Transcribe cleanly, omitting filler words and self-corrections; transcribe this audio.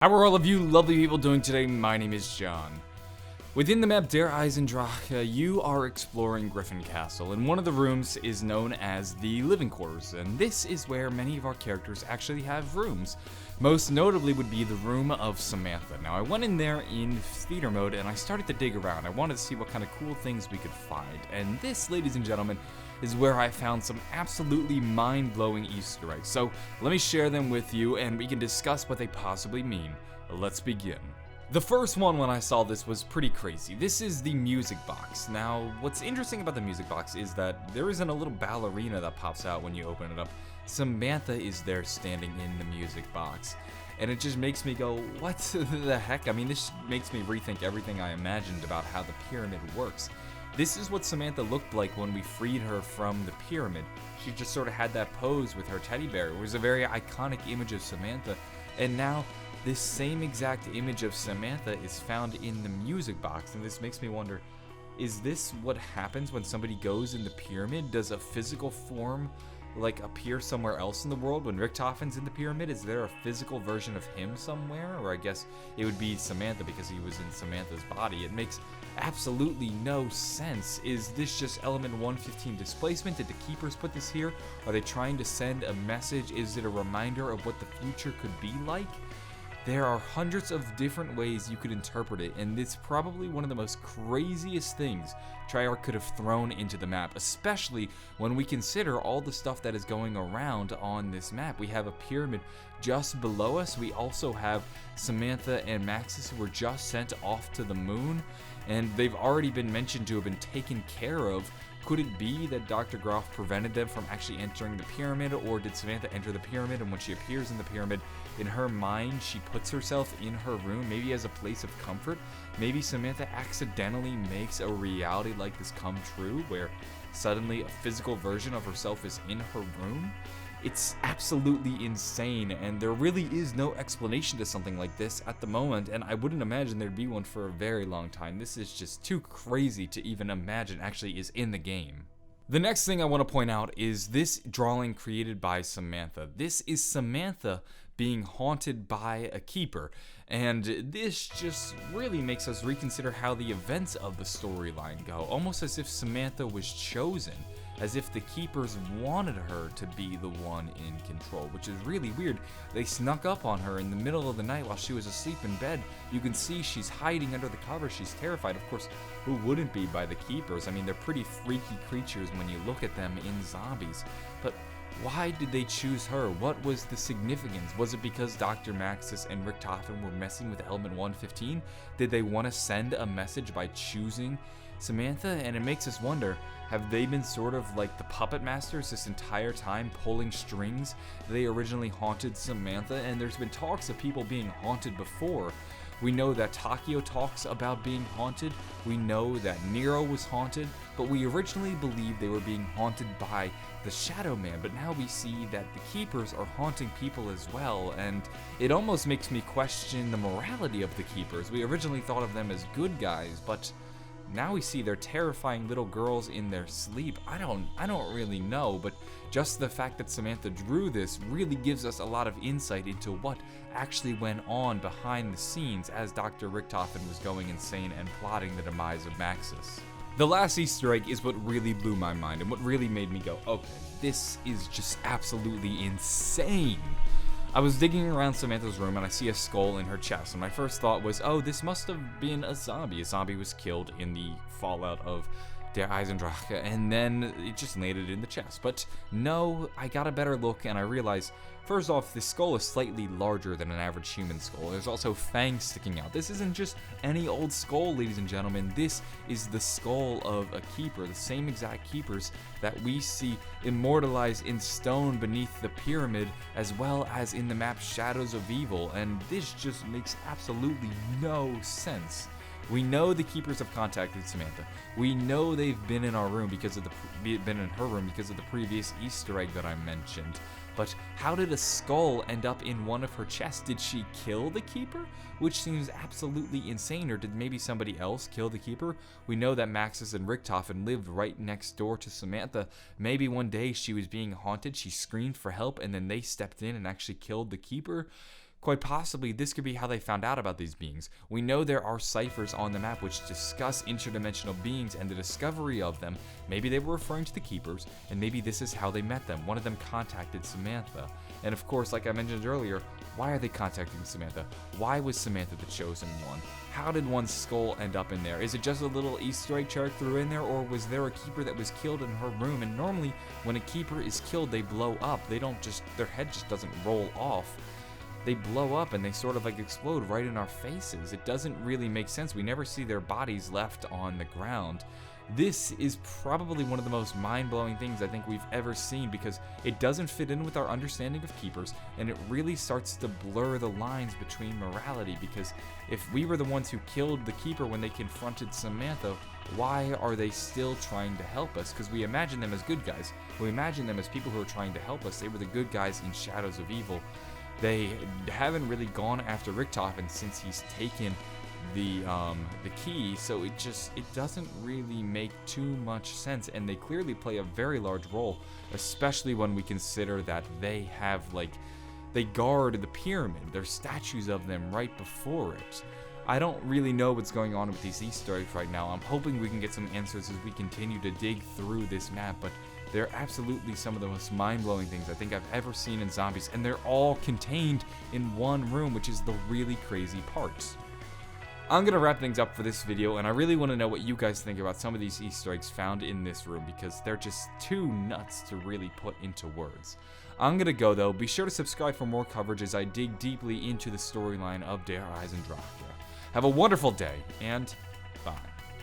How are all of you lovely people doing today? My name is John. Within the map Der Eisendrache, you are exploring Griffin Castle, and one of the rooms is known as the living quarters, and this is where many of our characters actually have rooms. Most notably would be the room of Samantha. Now, I went in there in theater mode, and I started to dig around. I wanted to see what kind of cool things we could find, and this, ladies and gentlemen, is where I found some absolutely mind-blowing Easter eggs. So, let me share them with you, and we can discuss what they possibly mean. Let's begin. The first one when I saw this was pretty crazy. This is the music box. Now, what's interesting about the music box is that there isn't a little ballerina that pops out when you open it up. Samantha is there standing in the music box. And it just makes me go, what the heck? I mean, this makes me rethink everything I imagined about how the pyramid works. This is what Samantha looked like when we freed her from the pyramid. She just sort of had that pose with her teddy bear. It was a very iconic image of Samantha. And now, this same exact image of Samantha is found in the music box, and this makes me wonder, is this what happens when somebody goes in the pyramid? Does a physical form appear somewhere else in the world? When Richtofen's in the pyramid, is there a physical version of him somewhere? Or I guess it would be Samantha because he was in Samantha's body. It makes absolutely no sense. Is this just element 115 displacement? Did the keepers put this here? Are they trying to send a message? Is it a reminder of what the future could be like? There are hundreds of different ways you could interpret it, and it's probably one of the most craziest things Treyarch could have thrown into the map, especially when we consider all the stuff that is going around on this map. We have a pyramid just below us. We also have Samantha and Maxis who were just sent off to the moon, and they've already been mentioned to have been taken care of. Could it be that Dr. Groff prevented them from actually entering the pyramid, or did Samantha enter the pyramid, and when she appears in the pyramid, in her mind, she puts herself in her room, maybe as a place of comfort? Maybe Samantha accidentally makes a reality like this come true, where suddenly a physical version of herself is in her room? It's absolutely insane, and there really is no explanation to something like this at the moment, and I wouldn't imagine there'd be one for a very long time. This is just too crazy to even imagine actually is in the game. The next thing I want to point out is this drawing created by Samantha. This is Samantha being haunted by a keeper, and this just really makes us reconsider how the events of the storyline go, almost as if Samantha was chosen, as if the keepers wanted her to be the one in control, which is really weird. They snuck up on her in the middle of the night while she was asleep in bed. You can see she's hiding under the covers. She's terrified. Of course, who wouldn't be by the keepers? I mean, they're pretty freaky creatures when you look at them in zombies. But why did they choose her? What was the significance? Was it because Dr. Maxis and Richtofen were messing with element 115? Did they want to send a message by choosing Samantha? And it makes us wonder, have they been sort of like the puppet masters this entire time, pulling strings? They originally haunted Samantha, and there's been talks of people being haunted before. We know that Takio talks about being haunted. We know that Nero was haunted, but we originally believed they were being haunted by the Shadow Man, but now we see that the Keepers are haunting people as well, and it almost makes me question the morality of the Keepers. We originally thought of them as good guys, but now we see they're terrifying little girls in their sleep. I don't really know, but just the fact that Samantha drew this really gives us a lot of insight into what actually went on behind the scenes as Dr. Richtofen was going insane and plotting the demise of Maxis. The last Easter egg is what really blew my mind and what really made me go, okay, this is just absolutely insane. I was digging around Samantha's room and I see a skull in her chest, and my first thought was, oh, this must have been a zombie. A zombie was killed in the fallout of Der Eisendrache, and then it just landed in the chest. But no, I got a better look and I realized, first off, this skull is slightly larger than an average human skull. There's also fangs sticking out. This isn't just any old skull, ladies and gentlemen. This is the skull of a keeper, the same exact keepers that we see immortalized in stone beneath the pyramid, as well as in the map Shadows of Evil, and this just makes absolutely no sense. We know the keepers have contacted Samantha. We know they've been in our room because of been in her room because of the previous Easter egg that I mentioned. But how did a skull end up in one of her chests? Did she kill the keeper? Which seems absolutely insane. Or did maybe somebody else kill the keeper? We know that Maxis and Richtofen lived right next door to Samantha. Maybe one day she was being haunted, she screamed for help, and then they stepped in and actually killed the keeper. Quite possibly, this could be how they found out about these beings. We know there are ciphers on the map which discuss interdimensional beings and the discovery of them. Maybe they were referring to the Keepers, and maybe this is how they met them. One of them contacted Samantha. And of course, like I mentioned earlier, why are they contacting Samantha? Why was Samantha the chosen one? How did one skull end up in there? Is it just a little Easter egg Chark threw in there, or was there a Keeper that was killed in her room? And normally, when a Keeper is killed, they blow up. They don't just, their head just doesn't roll off. They blow up and they sort of like explode right in our faces. It doesn't really make sense. We never see their bodies left on the ground. This is probably one of the most mind-blowing things I think we've ever seen, because it doesn't fit in with our understanding of Keepers, and it really starts to blur the lines between morality, because if we were the ones who killed the Keeper when they confronted Samantha, why are they still trying to help us? Because we imagine them as good guys. We imagine them as people who are trying to help us. They were the good guys in Shadows of Evil. They haven't really gone after Richtofen since he's taken the key, so it doesn't really make too much sense, and they clearly play a very large role, especially when we consider that they have, like, they guard the pyramid. There's statues of them right before it. I don't really know what's going on with these Easter eggs right now. I'm hoping we can get some answers as we continue to dig through this map, but they're absolutely some of the most mind-blowing things I think I've ever seen in zombies, and they're all contained in one room, which is the really crazy part. I'm going to wrap things up for this video, and I really want to know what you guys think about some of these Easter eggs found in this room, because they're just too nuts to really put into words. I'm going to go, though. Be sure to subscribe for more coverage as I dig deeply into the storyline of Der Eisendrache. Have a wonderful day, and bye.